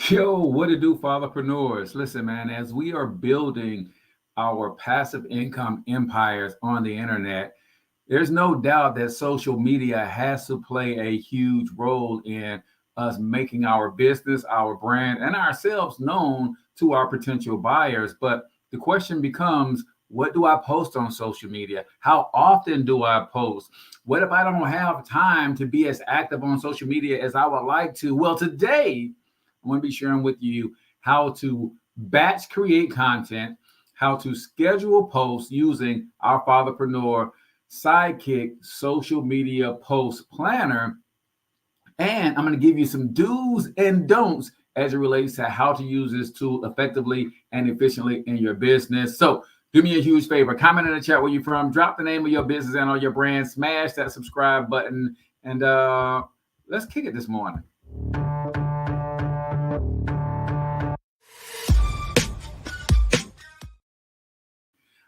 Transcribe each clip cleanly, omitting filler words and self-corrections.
Yo, what to do, Fatherpreneurs? Listen, man, as we are building our passive income empires on the internet, there's no doubt that social media has to play a huge role in us making our business, our brand, and ourselves known to our potential buyers. But the question becomes, what do I post on social media? How often do I post? What if I don't have time to be as active on social media as I would like to? Well, today, I'm going to be sharing with you how to batch create content, how to schedule posts using our Fatherpreneur Sidekick social media post planner. And I'm going to give you some do's and don'ts as it relates to how to use this tool effectively and efficiently in your business. So do me a huge favor, comment in the chat where you're from, drop the name of your business and or your brand, smash that subscribe button, and let's kick it this morning.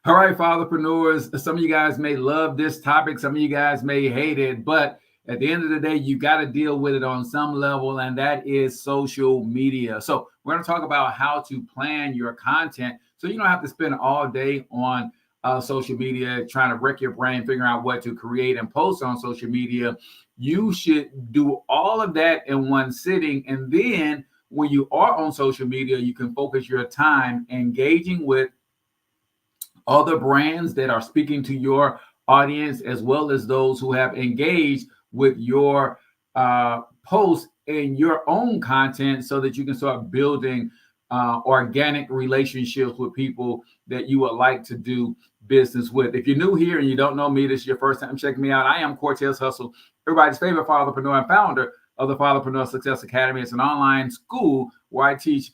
All right, Fatherpreneurs, some of you guys may love this topic, some of you guys may hate it, but at the end of the day, you got to deal with it on some level, and that is social media. So we're going to talk about how to plan your content so you don't have to spend all day on social media trying to wreck your brain, figuring out what to create and post on social media. You should do all of that in one sitting, and then when you are on social media, you can focus your time engaging with other brands that are speaking to your audience, as well as those who have engaged with your posts and your own content, so that you can start building organic relationships with people that you would like to do business with. If you're new here and you don't know me, this is your first time checking me out, I am Cortez Hustle, everybody's favorite fatherpreneur and founder of the Fatherpreneur Success Academy. It's an online school where I teach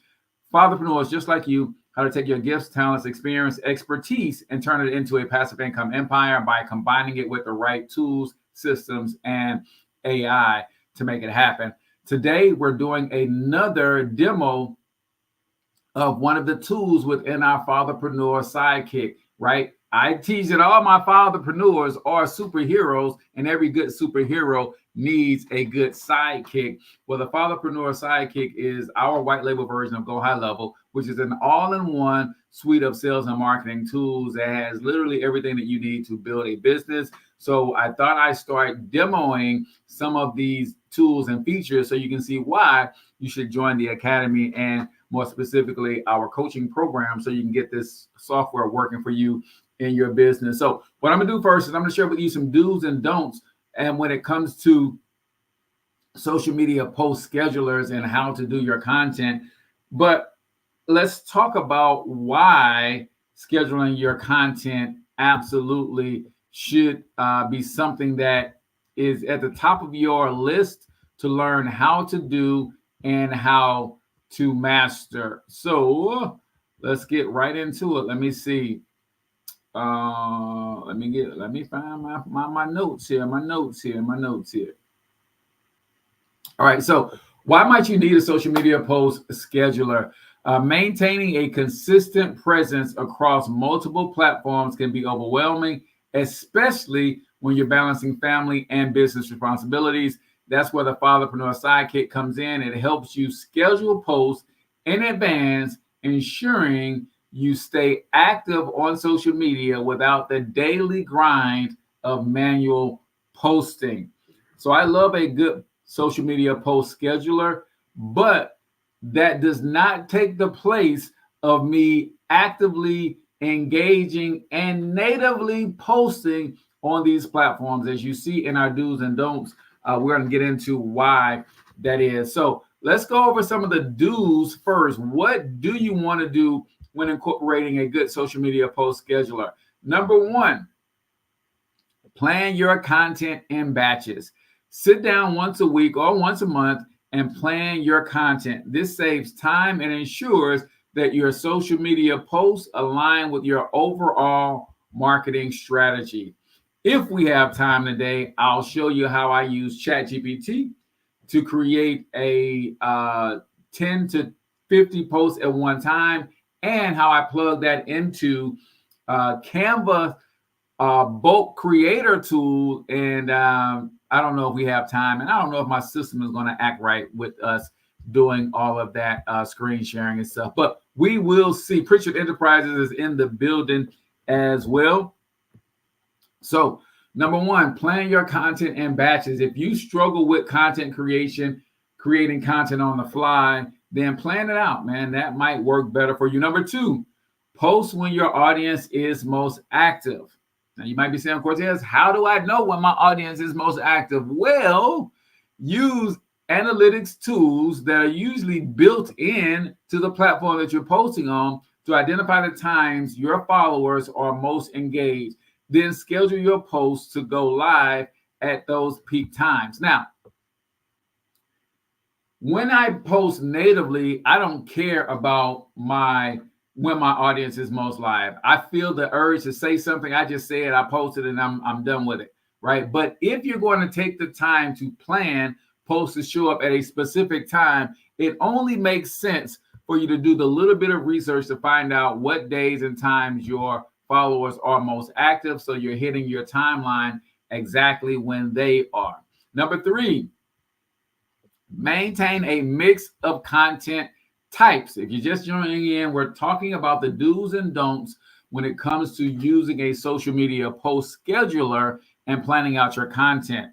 fatherpreneurs just like you how to take your gifts, talents, experience, expertise, and turn it into a passive income empire by combining it with the right tools, systems, and AI to make it happen. Today, we're doing another demo of one of the tools within our Fatherpreneur Sidekick, right? I tease that all my fatherpreneurs are superheroes, and every good superhero needs a good sidekick. Well, the Fatherpreneur Sidekick is our white label version of Go High Level, which is an all-in-one suite of sales and marketing tools that has literally everything that you need to build a business. So I thought I'd start demoing some of these tools and features so you can see why you should join the Academy, and more specifically, our coaching program, so you can get this software working for you in your business. So what I'm gonna do first is I'm gonna share with you some do's and don'ts, and when it comes to social media post schedulers and how to do your content. But let's talk about why scheduling your content absolutely should be something that is at the top of your list to learn how to do and how to master. So let's get right into it. Let me see. Let me find my notes here. My notes here. All right. So why might you need a social media post scheduler? Maintaining a consistent presence across multiple platforms can be overwhelming, especially when you're balancing family and business responsibilities. That's where the Fatherpreneur Sidekick comes in. It helps you schedule posts in advance, ensuring you stay active on social media without the daily grind of manual posting. So I love a good social media post scheduler, but that does not take the place of me actively engaging and natively posting on these platforms. As you see in our do's and don'ts, we're going to get into why that is. So let's go over some of the do's first. What do you want to do when incorporating a good social media post scheduler? Number one, plan your content in batches. Sit down once a week or once a month and plan your content. This saves time and ensures that your social media posts align with your overall marketing strategy. If we have time today, I'll show you how I use ChatGPT to create a 10 to 50 posts at one time, and how I plug that into Canva bulk creator tool. And I don't know if we have time, and I don't know if my system is going to act right with us doing all of that screen sharing and stuff. But we will see. Pritchard Enterprises is in the building as well. So, number one, plan your content in batches. If you struggle with content creation, creating content on the fly, then plan it out, man. That might work better for you. Number two, post when your audience is most active. Now, you might be saying, Cortez, how do I know when my audience is most active? Well, use analytics tools that are usually built in to the platform that you're posting on to identify the times your followers are most engaged. Then schedule your posts to go live at those peak times. Now, when I post natively, I don't care about when my audience is most live. I feel the urge to say something. I just say it, I post it, and I'm done with it, right? But if you're going to take the time to plan posts to show up at a specific time, it only makes sense for you to do the little bit of research to find out what days and times your followers are most active, so you're hitting your timeline exactly when they are. Number three, maintain a mix of content types. If you're just joining in, we're talking about the do's and don'ts when it comes to using a social media post scheduler and planning out your content.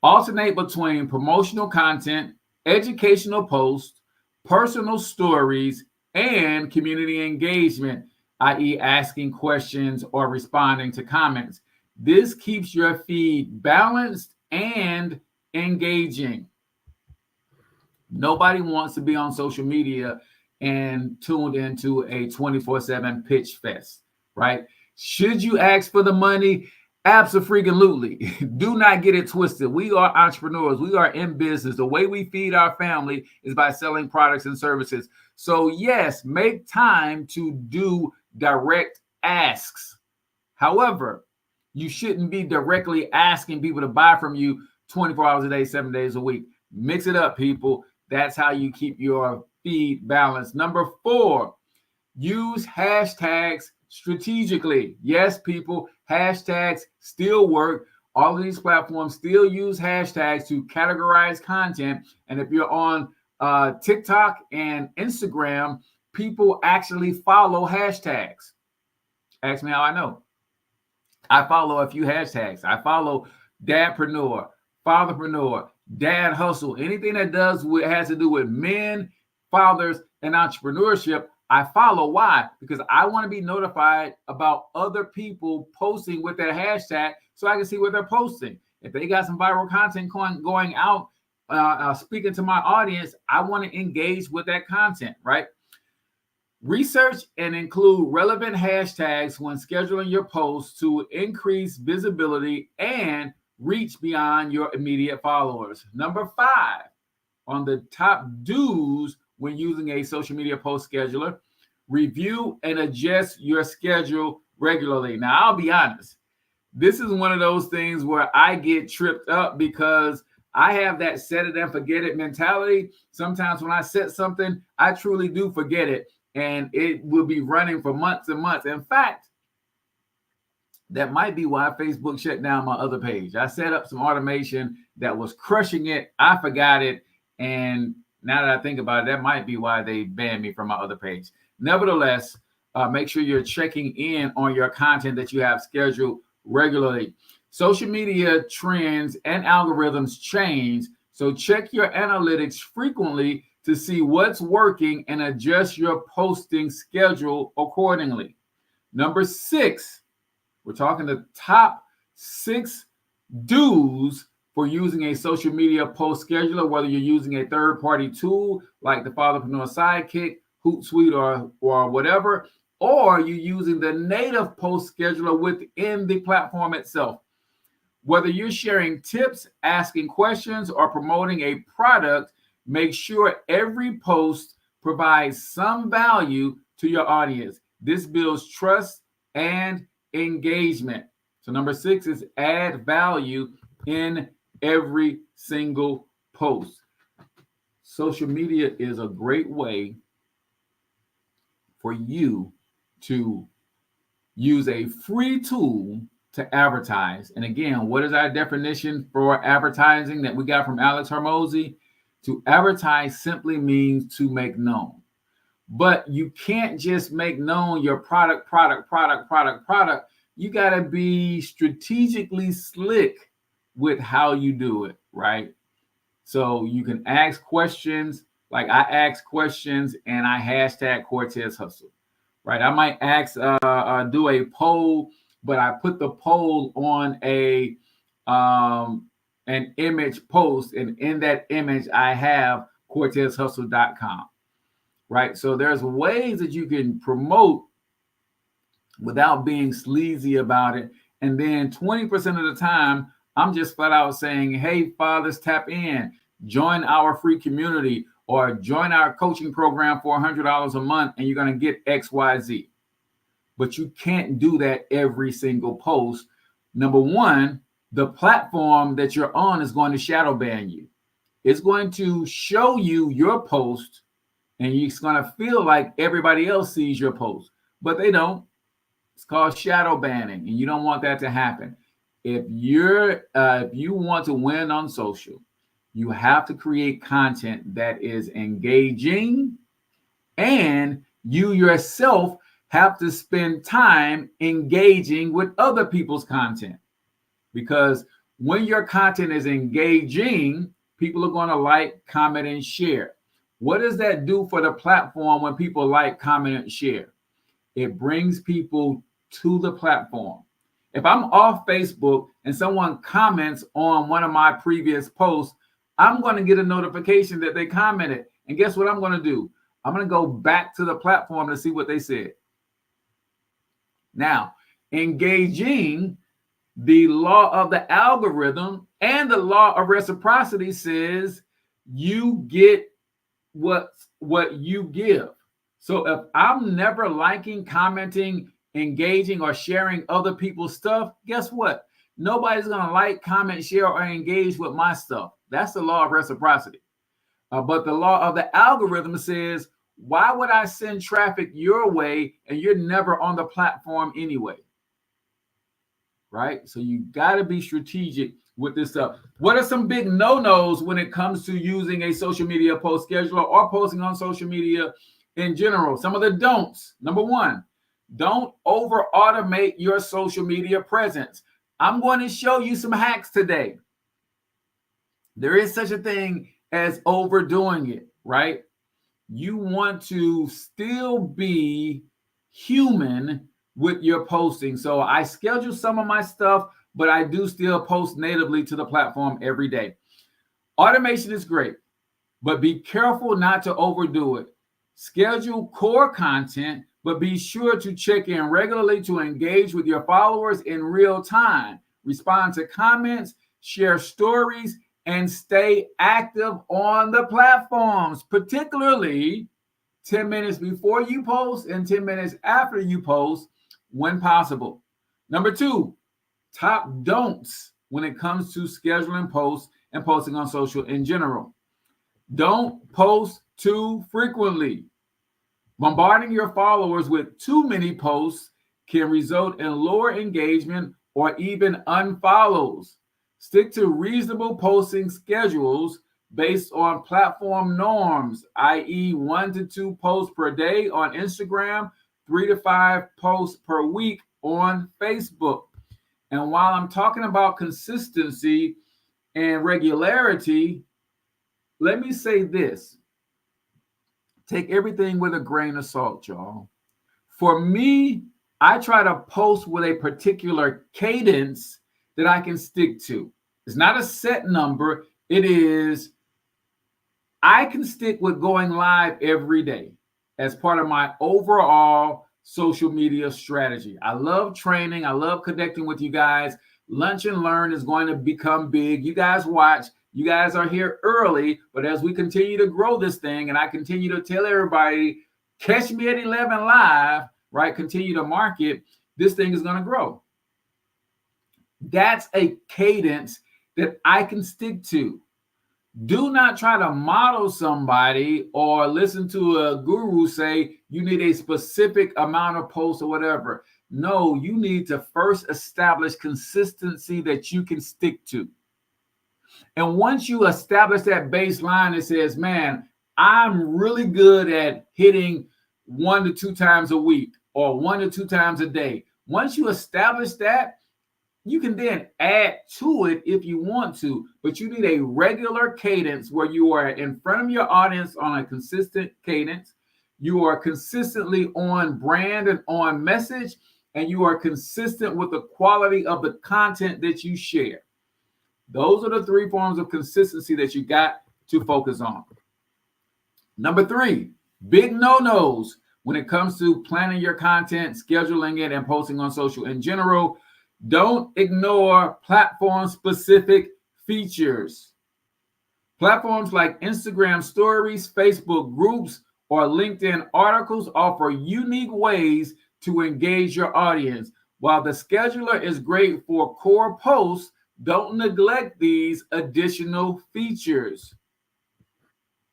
Alternate between promotional content, educational posts, personal stories, and community engagement, i.e. asking questions or responding to comments. This keeps your feed balanced and engaging. Nobody wants to be on social media and tuned into a 24/7 pitch fest, right? Should you ask for the money? Absolutely. Do not get it twisted. We are entrepreneurs. We are in business. The way we feed our family is by selling products and services. So yes, make time to do direct asks. However, you shouldn't be directly asking people to buy from you 24 hours a day, 7 days a week. Mix it up, people. That's how you keep your feed balanced. Number four, use hashtags strategically. Yes, people, hashtags still work. All of these platforms still use hashtags to categorize content. And if you're on TikTok and Instagram, people actually follow hashtags. Ask me how I know. I follow a few hashtags. I follow Dadpreneur, Fatherpreneur, Dad Hustle, anything that has to do with men, fathers, and entrepreneurship. I follow. Why? Because I want to be notified about other people posting with their hashtag so I can see what they're posting. If they got some viral content going out, speaking to my audience, I want to engage with that content, right? Research and include relevant hashtags when scheduling your posts to increase visibility and reach beyond your immediate followers. Number five, on the top do's when using a social media post scheduler, review and adjust your schedule regularly. Now, I'll be honest. This is one of those things where I get tripped up because I have that set it and forget it mentality. Sometimes when I set something, I truly do forget it, and it will be running for months and months. In fact, that might be why Facebook shut down my other page. I set up some automation that was crushing it. I forgot it. And now that I think about it, that might be why they banned me from my other page. Nevertheless, make sure you're checking in on your content that you have scheduled regularly. Social media trends and algorithms change, so check your analytics frequently to see what's working and adjust your posting schedule accordingly. Number six, we're talking the top 6 do's for using a social media post scheduler, whether you're using a third-party tool like the Fatherpreneur Sidekick, Hootsuite, or whatever, or you're using the native post scheduler within the platform itself. Whether you're sharing tips, asking questions, or promoting a product, make sure every post provides some value to your audience. This builds trust and engagement. So number 6 is add value in every single post. Social media is a great way for you to use a free tool to advertise. And again, what is our definition for advertising that we got from Alex Hormozy? To advertise simply means to make known. But you can't just make known your product. You got to be strategically slick with how you do it, right? So you can ask questions, like I ask questions and I hashtag Cortez Hustle, right? I might do a poll, but I put the poll on an image post, and in that image I have CortezHustle.com, right? So there's ways that you can promote without being sleazy about it. And then 20% of the time, I'm just flat out saying, hey, fathers, tap in, join our free community, or join our coaching program for $100 a month, and you're going to get XYZ. But you can't do that every single post. Number one, the platform that you're on is going to shadow ban you. It's going to show you your post, and it's going to feel like everybody else sees your post, but they don't. It's called shadow banning, and you don't want that to happen. If you want to win on social, you have to create content that is engaging, and you yourself have to spend time engaging with other people's content. Because when your content is engaging, people are going to like, comment, and share. What does that do for the platform when people like, comment, and share? It brings people to the platform. If I'm off Facebook and someone comments on one of my previous posts, I'm going to get a notification that they commented. And guess what I'm going to do? I'm going to go back to the platform to see what they said. Now, engaging, the law of the algorithm and the law of reciprocity says you get what you give. So if I'm never liking, commenting, engaging, or sharing other people's stuff, guess what? Nobody's going to like, comment, share, or engage with my stuff. That's the law of reciprocity. But the law of the algorithm says, why would I send traffic your way and you're never on the platform anyway? Right? So you got to be strategic with this stuff. What are some big no-nos when it comes to using a social media post scheduler or posting on social media in general? Some of the don'ts. Number one, don't over-automate your social media presence. I'm going to show you some hacks today. There is such a thing as overdoing it, right? You want to still be human with your posting. So I schedule some of my stuff, but I do still post natively to the platform every day. Automation is great, but be careful not to overdo it. Schedule core content, but be sure to check in regularly to engage with your followers in real time. Respond to comments, share stories, and stay active on the platforms, particularly 10 minutes before you post and 10 minutes after you post when possible. Number two, top don'ts when it comes to scheduling posts and posting on social in general. Don't post too frequently. Bombarding your followers with too many posts can result in lower engagement or even unfollows. Stick to reasonable posting schedules based on platform norms, i.e. 1 to 2 posts per day on Instagram, 3 to 5 posts per week on Facebook. And while I'm talking about consistency and regularity, let me say this. Take everything with a grain of salt, y'all. For me, I try to post with a particular cadence that I can stick to. It's not a set number. It is, I can stick with going live every day as part of my overall social media strategy. I love training. I love connecting with you guys. Lunch and Learn is going to become big. You guys watch. You guys are here early, but as we continue to grow this thing and I continue to tell everybody, catch me at 11 live, right? Continue to market, this thing is going to grow. That's a cadence that I can stick to. Do not try to model somebody or listen to a guru say you need a specific amount of posts or whatever. No, you need to first establish consistency that you can stick to. And once you establish that baseline, it says, man, I'm really good at hitting 1 to 2 times a week or 1 to 2 times a day. Once you establish that, you can then add to it if you want to, but you need a regular cadence where you are in front of your audience on a consistent cadence. You are consistently on brand and on message, and you are consistent with the quality of the content that you share. Those are the 3 forms of consistency that you got to focus on. Number 3, big no-nos when it comes to planning your content, scheduling it, and posting on social in general. Don't ignore platform-specific features. Platforms like Instagram stories, Facebook groups, or LinkedIn articles offer unique ways to engage your audience. While the scheduler is great for core posts, don't neglect these additional features.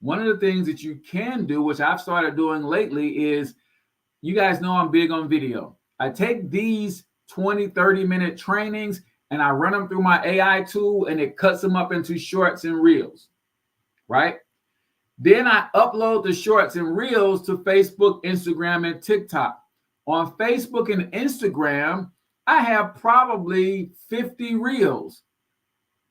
One of the things that you can do, which I've started doing lately, is, you guys know I'm big on video. I take these 20, 30-minute trainings and I run them through my AI tool, and it cuts them up into shorts and reels, right? Then I upload the shorts and reels to Facebook, Instagram, and TikTok. On Facebook and Instagram, I have probably 50 reels.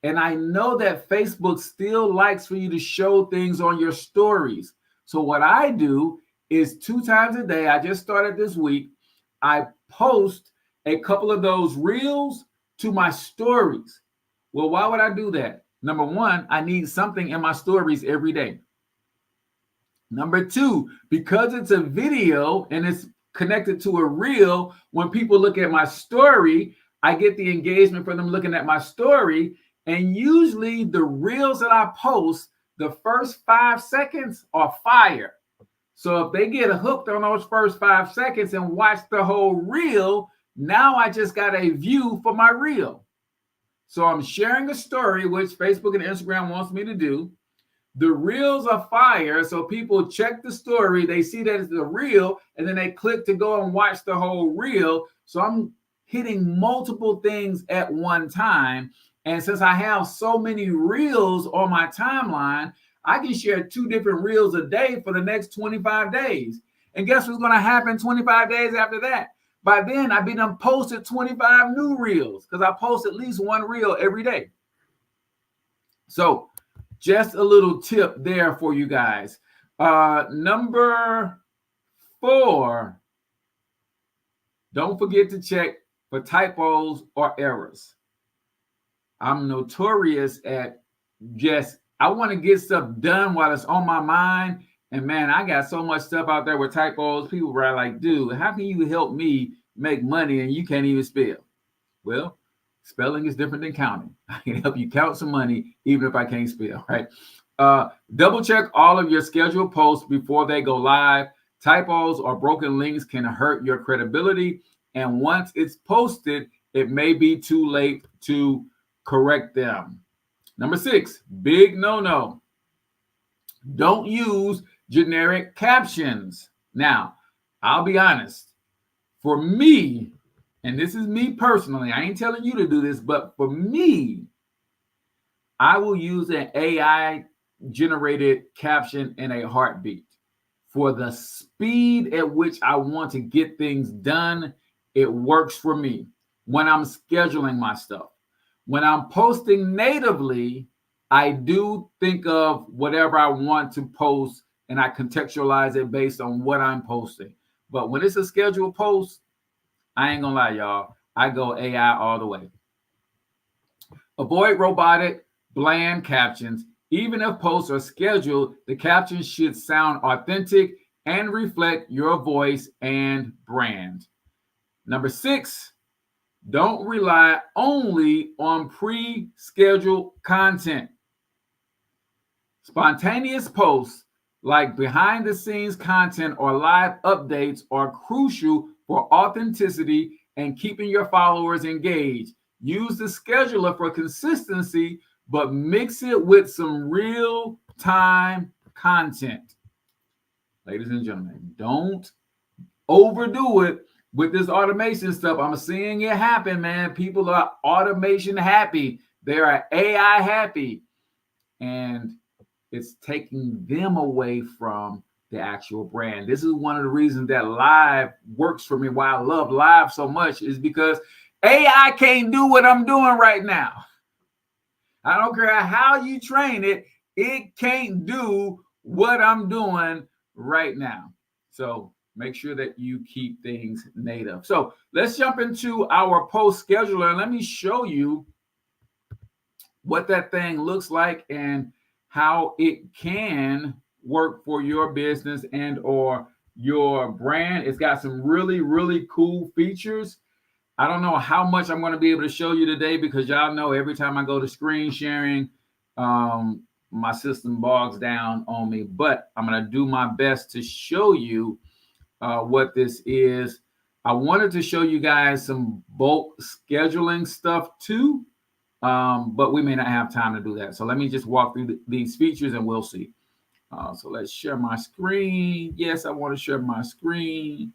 And I know that Facebook still likes for you to show things on your stories. So what I do is 2 times a day, I just started this week, I post a couple of those reels to my stories. Well, why would I do that? Number 1, I need something in my stories every day. Number 2, because it's a video and it's connected to a reel, when people look at my story, I get the engagement from them looking at my story. And usually the reels that I post, the first 5 seconds are fire. So if they get hooked on those first 5 seconds and watch the whole reel, now I just got a view for my reel. So I'm sharing a story, which Facebook and Instagram wants me to do. The reels are fire, so people check the story, they see that it's a reel, and then they click to go and watch the whole reel. So I'm hitting multiple things at one time. And since I have so many reels on my timeline, I can share 2 different reels a day for the next 25 days. And guess what's going to happen 25 days after that? By then, I've been posted 25 new reels, because I post at least 1 reel every day. So just a little tip there for you guys. Number 4, don't forget to check for typos or errors. I'm notorious at I want to get stuff done while it's on my mind. And man, I got so much stuff out there with typos. People were like, dude, how can you help me make money and you can't even spell? Well, spelling is different than counting. I can help you count some money even if I can't spell, right? Double check all of your scheduled posts before they go live. Typos or broken links can hurt your credibility. And once it's posted, it may be too late to correct them. Number 6, big no-no. Don't use generic captions. Now, I'll be honest. For me, and this is me personally, I ain't telling you to do this, but for me, I will use an AI-generated caption in a heartbeat. For the speed at which I want to get things done, it works for me when I'm scheduling my stuff. When I'm posting natively, I do think of whatever I want to post and I contextualize it based on what I'm posting. But when it's a scheduled post, I ain't gonna lie, y'all, I go AI all the way. Avoid robotic, bland captions. Even if posts are scheduled, the captions should sound authentic and reflect your voice and brand. Number 6, don't rely only on pre-scheduled content. Spontaneous posts like behind-the-scenes content or live updates are crucial for authenticity and keeping your followers engaged. Use the scheduler for consistency, but mix it with some real-time content. Ladies and gentlemen, don't overdo it with this automation stuff. I'm seeing it happen, man. People are automation happy. They are AI happy. and it's taking them away from the actual brand. This is one of the reasons that live works for me. Why I love live so much is because AI can't do what I'm doing right now. I don't care how you train it, it can't do what I'm doing right now. So make sure that you keep things native. So let's jump into our post scheduler and let me show you what that thing looks like and how it can work for your business and or your brand. It's got some really, really cool features. I don't know how much I'm going to be able to show you today because y'all know every time I go to screen sharing, my system bogs down on me, but I'm going to do my best to show you what this is. I wanted to show you guys some bulk scheduling stuff too, but we may not have time to do that. So let me just walk through these features and we'll see. So let's share my screen. Yes, I want to share my screen.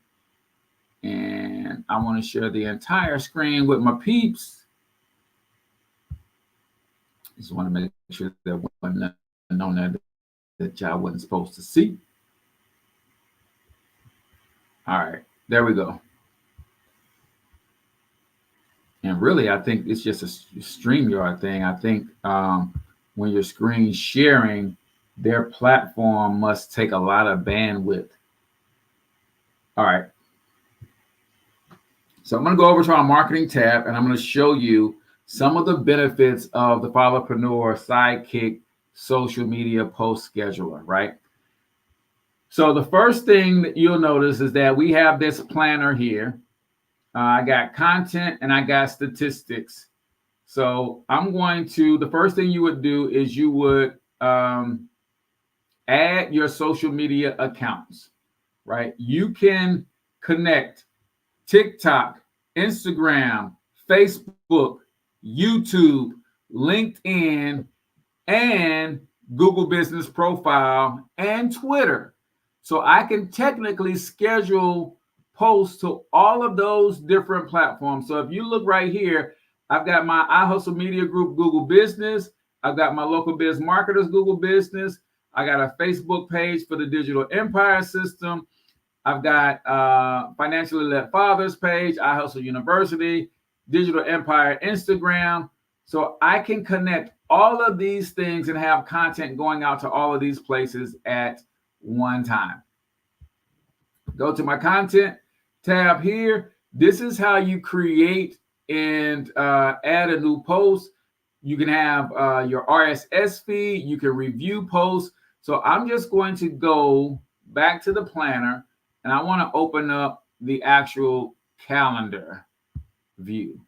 And I want to share the entire screen with my peeps. Just want to make sure that wasn't known that y'all wasn't supposed to see. All right, there we go. And really, I think it's just a StreamYard thing. I think when you're screen sharing, their platform must take a lot of bandwidth. All right. So I'm going to go over to our marketing tab and I'm going to show you some of the benefits of the Fatherpreneur Sidekick social media post scheduler, right? So the first thing that you'll notice is that we have this planner here. I got content and I got statistics. So I'm going to, the first thing you would do is you would add your social media accounts, right? You can connect TikTok, Instagram, Facebook, YouTube, LinkedIn, and Google Business Profile and Twitter. So I can technically schedule posts to all of those different platforms. So if you look right here, I've got my iHustle Media Group Google Business. I've got my Local Biz Marketers Google Business. I got a Facebook page for the Digital Empire System. I've got Financially Led Fathers page, iHustle University, Digital Empire Instagram. So I can connect all of these things and have content going out to all of these places at one time. Go to my content tab here. This is how you create and add a new post. You can have your RSS feed. You can review posts. So I'm just going to go back to the planner and I want to open up the actual calendar view.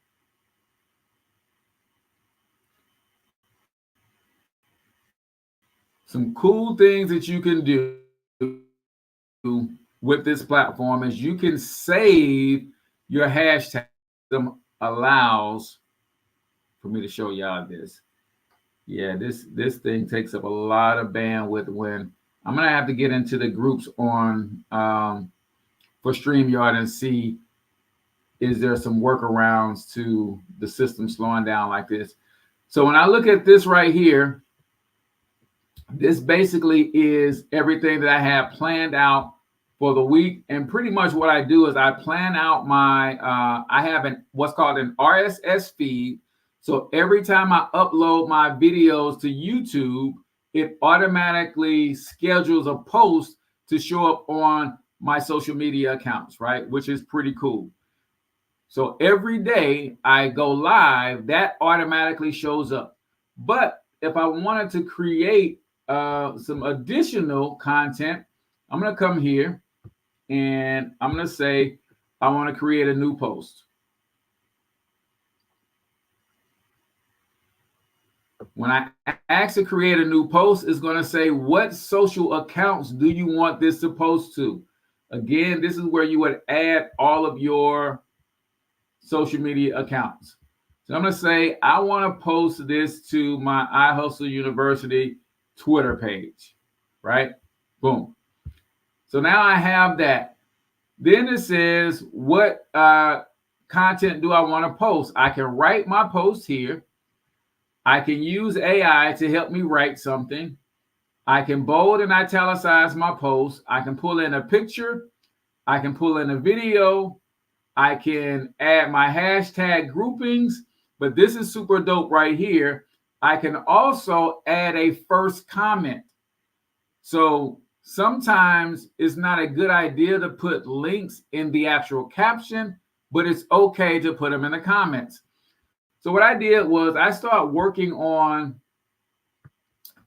Some cool things that you can do with this platform is you can save your hashtag. Allows for me to show y'all this. Yeah, this thing takes up a lot of bandwidth when I'm going to have to get into the groups on for StreamYard and see, is there some workarounds to the system slowing down like this? So when I look at this right here, this basically is everything that I have planned out for the week. And pretty much what I do is I plan out my, I have what's called an RSS feed. So every time I upload my videos to YouTube, it automatically schedules a post to show up on my social media accounts, right? Which is pretty cool. So every day I go live, that automatically shows up. But if I wanted to create some additional content, I'm going to come here and I'm going to say, I want to create a new post. When I ask to create a new post, it's going to say, what social accounts do you want this to post to? Again, this is where you would add all of your social media accounts. So I'm going to say, I want to post this to my iHustle University Twitter page, right? Boom. So now I have that. Then it says, what content do I want to post? I can write my post here. I can use AI to help me write something. I can bold and italicize my post. I can pull in a picture. I can pull in a video. I can add my hashtag groupings, but this is super dope right here. I can also add a first comment. So sometimes it's not a good idea to put links in the actual caption, but it's okay to put them in the comments. So what I did was I started working on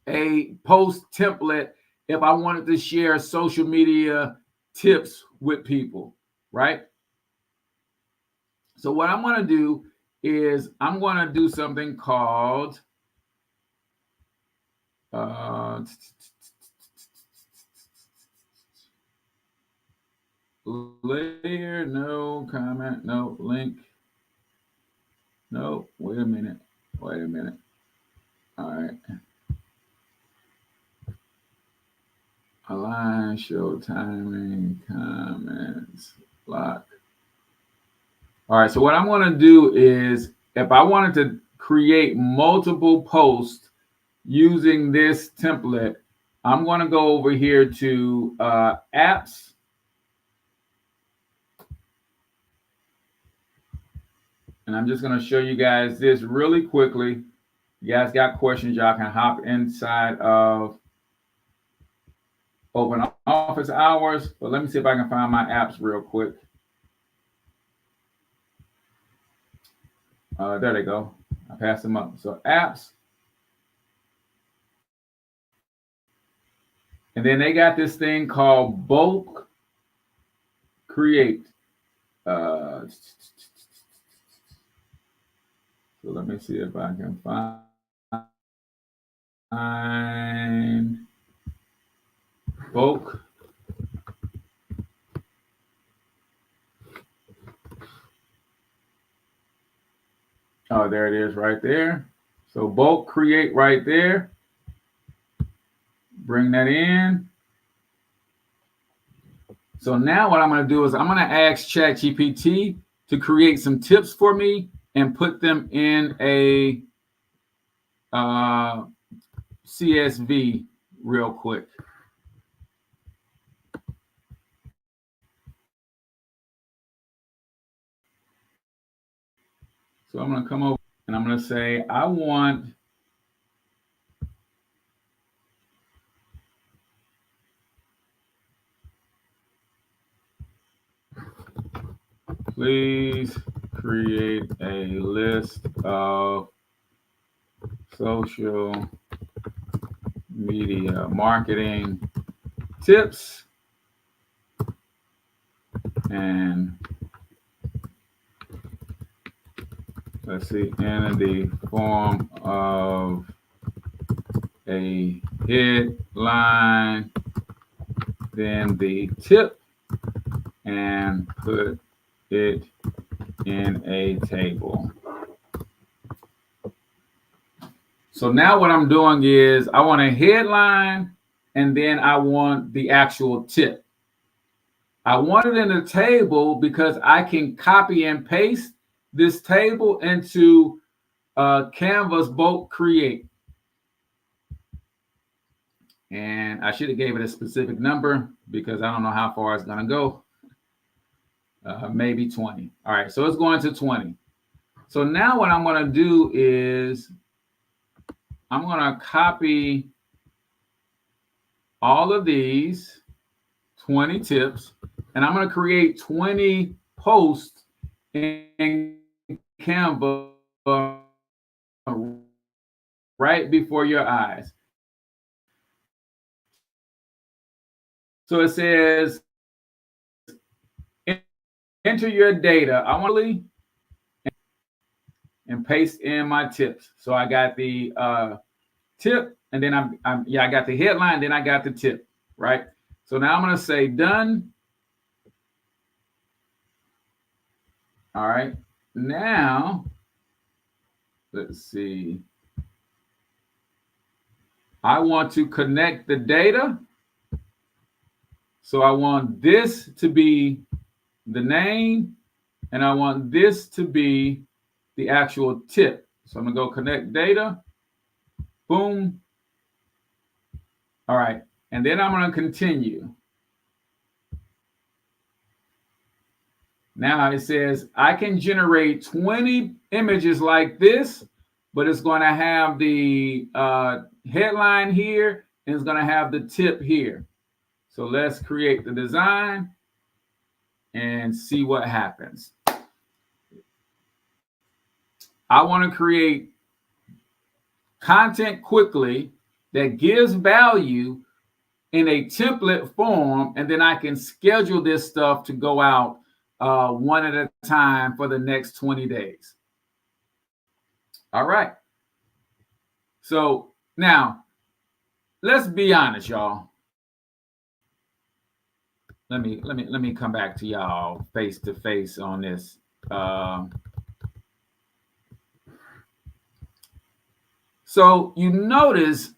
a post template if I wanted to share social media tips with people, right? So what I'm going to do is I'm going to do something called layer, no comment, no link. No, wait a minute. All right. Align, show timing, comments, lock. All right, so what I'm going to do is if I wanted to create multiple posts using this template, I'm going to go over here to apps. And I'm just going to show you guys this really quickly. You guys got questions, y'all can hop inside of open office hours. But let me see if I can find my apps real quick. There they go. I passed them up. So apps. And then they got this thing called bulk create. So let me see if I can find bulk. Oh, there it is right there. So bulk create right there. Bring that in. So now what I'm going to do is I'm going to ask ChatGPT to create some tips for me and put them in a CSV real quick. So I'm going to come over and I'm going to say, I want please create a list of social media marketing tips and let's see, in the form of a headline, then the tip, and put it in a table. So now what I'm doing is I want a headline and then I want the actual tip. I want it in a table because I can copy and paste this table into Canva's bulk create. And I should have gave it a specific number because I don't know how far it's going to go. Maybe 20. All right, so it's going to 20. So now what I'm going to do is I'm going to copy all of these 20 tips, and I'm going to create 20 posts in Canva right before your eyes. So it says, enter your data. I want to and paste in my tips. So I got the tip, and then I got the headline, then I got the tip, right? So now I'm going to say done. All right. Now, let's see. I want to connect the data. So I want this to be the name, and I want this to be the actual tip. So I'm going to go connect data. Boom. All right. And then I'm going to continue. Now it says I can generate 20 images like this, but it's going to have the headline here and it's going to have the tip here. So let's create the design and see what happens. I want to create content quickly that gives value in a template form, and then I can schedule this stuff to go out one at a time for the next 20 days. All right. So now let's be honest, y'all. Let me come back to y'all face to face on this. So you notice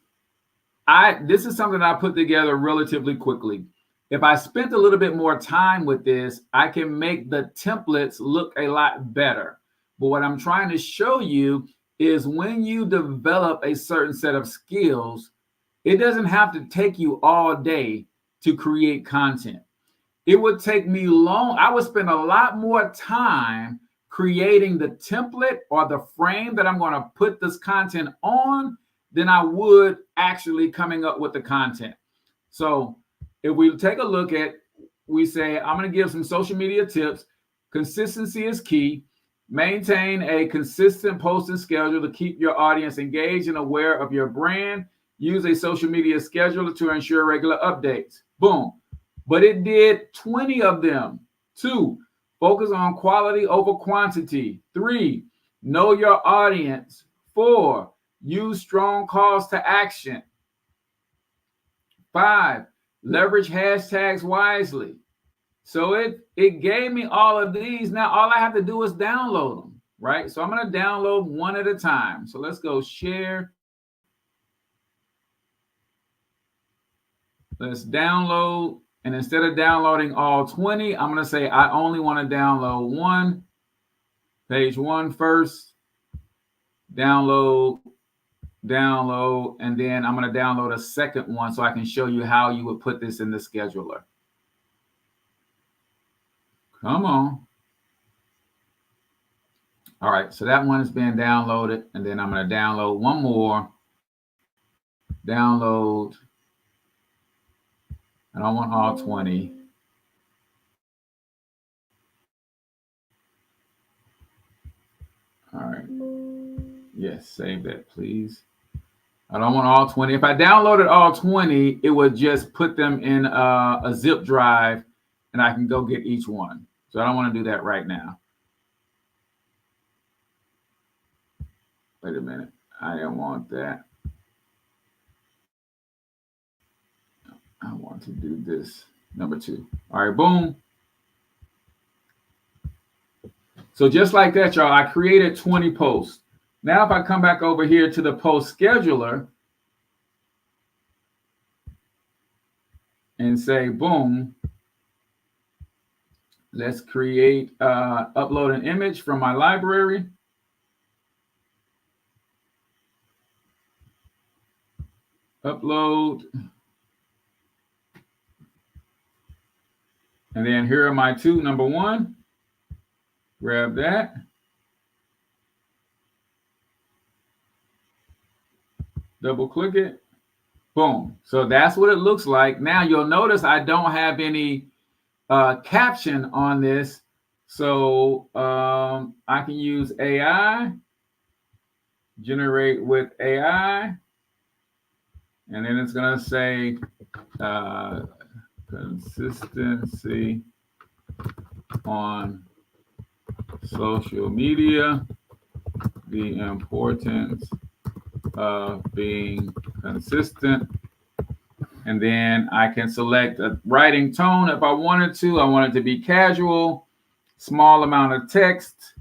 this is something I put together relatively quickly. If I spent a little bit more time with this, I can make the templates look a lot better. But what I'm trying to show you is when you develop a certain set of skills, it doesn't have to take you all day to create content. It would take me long. I would spend a lot more time creating the template or the frame that I'm going to put this content on than I would actually coming up with the content. So if we take a look at, we say, I'm going to give some social media tips. Consistency is key. Maintain a consistent posting schedule to keep your audience engaged and aware of your brand. Use a social media scheduler to ensure regular updates. Boom. But it did 20 of them. 2, focus on quality over quantity. 3, know your audience. 4, use strong calls to action. 5, leverage hashtags wisely. So it gave me all of these. Now all I have to do is download them, right? So I'm going to download one at a time. So let's go share. Let's download. And instead of downloading all 20, I'm going to say I only want to download one. Page 1 first. Download, and then I'm going to download a second one so I can show you how you would put this in the scheduler. Come on. All right, so that one is being downloaded, and then I'm going to download one more. Download. I don't want all 20. All right. Yes, save that, please. I don't want all 20. If I downloaded all 20, it would just put them in a zip drive, and I can go get each one. So I don't want to do that right now. Wait a minute. I don't want that. I want to do this. Number 2. All right, boom. So just like that, y'all, I created 20 posts. Now, if I come back over here to the post scheduler and say, boom, let's create, upload an image from my library. Upload. And then here are my 2. Number 1, grab that. Double click it. Boom. So that's what it looks like. Now you'll notice I don't have any caption on this. So I can use AI, generate with AI. And then it's going to say consistency on social media, the importance of being consistent. And then I can select a writing tone if I wanted to. I want it to be casual, small amount of text.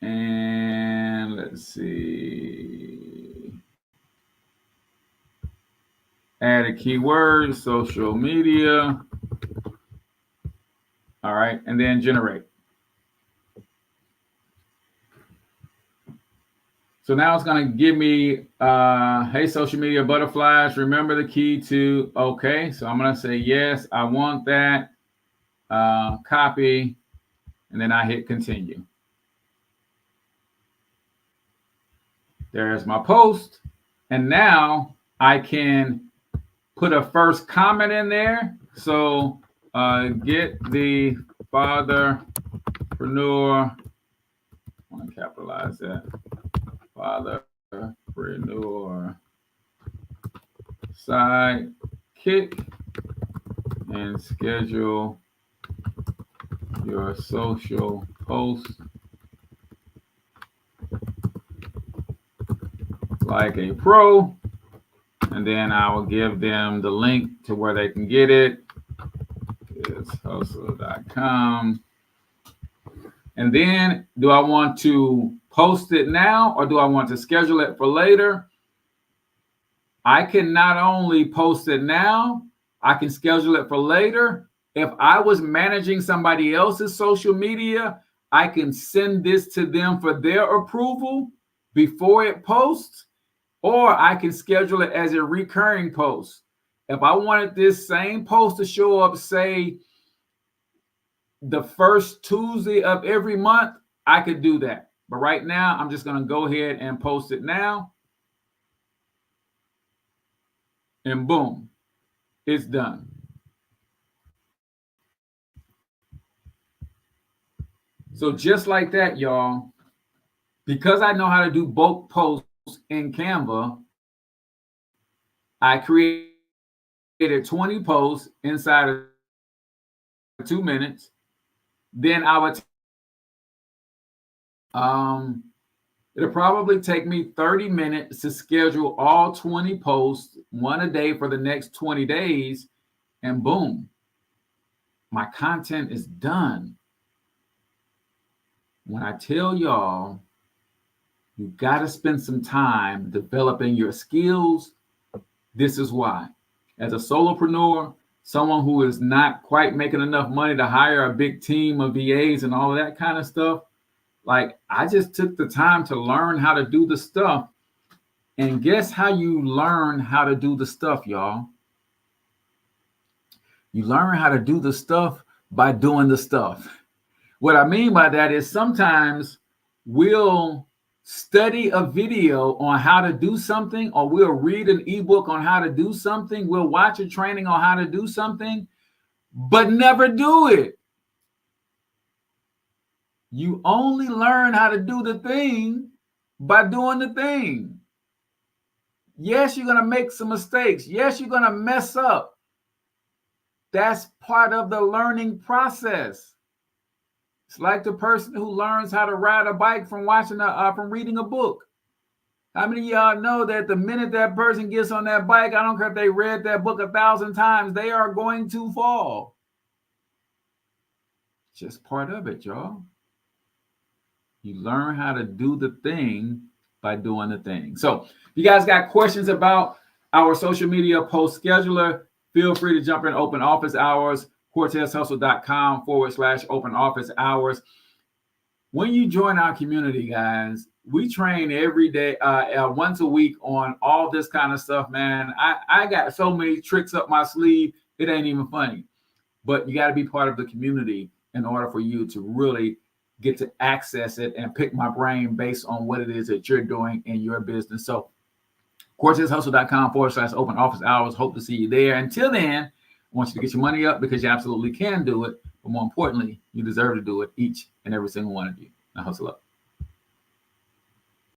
And let's see. Add a keyword, social media. All right, and then generate. So now it's going to give me, hey, social media butterflies, remember the key to, okay. So I'm going to say, yes, I want that, copy, and then I hit continue. There's my post. And now I can put a first comment in there. So get the Fatherpreneur, I want to capitalize that, Fatherpreneur Sidekick, and schedule your social posts like a pro. And then I will give them the link to where they can get it. It's iHustle.com. And then do I want to post it now or do I want to schedule it for later? I can not only post it now, I can schedule it for later. If I was managing somebody else's social media, I can send this to them for their approval before it posts, or I can schedule it as a recurring post. If I wanted this same post to show up, say, the first Tuesday of every month, I could do that. But right now, I'm just going to go ahead and post it now. And boom, it's done. So just like that, y'all, because I know how to do bulk posts in Canva, I created 20 posts inside of 2 minutes. Then I would, it'll probably take me 30 minutes to schedule all 20 posts, one a day for the next 20 days. And boom, my content is done. When I tell y'all, you got to spend some time developing your skills, this is why. As a solopreneur, someone who is not quite making enough money to hire a big team of VAs and all of that kind of stuff, like, I just took the time to learn how to do the stuff. And guess how you learn how to do the stuff, y'all? You learn how to do the stuff by doing the stuff. What I mean by that is sometimes we'll study a video on how to do something, or we'll read an ebook on how to do something. We'll watch a training on how to do something, but never do it. You only learn how to do the thing by doing the thing. Yes, you're going to make some mistakes. Yes, you're going to mess up. That's part of the learning process. It's like the person who learns how to ride a bike from from reading a book. How many of y'all know that the minute that person gets on that bike, I don't care if they read that book 1,000 times, they are going to fall. Just part of it, y'all. You learn how to do the thing by doing the thing. So if you guys got questions about our social media post scheduler, feel free to jump in open office hours, CortezHustle.com/open office hours. When you join our community, guys, we train every day, once a week on all this kind of stuff, man. I got so many tricks up my sleeve, it ain't even funny. But you got to be part of the community in order for you to really get to access it and pick my brain based on what it is that you're doing in your business. So CortezHustle.com/open office hours. Hope to see you there. Until then, I want you to get your money up because you absolutely can do it. But more importantly, you deserve to do it, each and every single one of you. Now hustle up.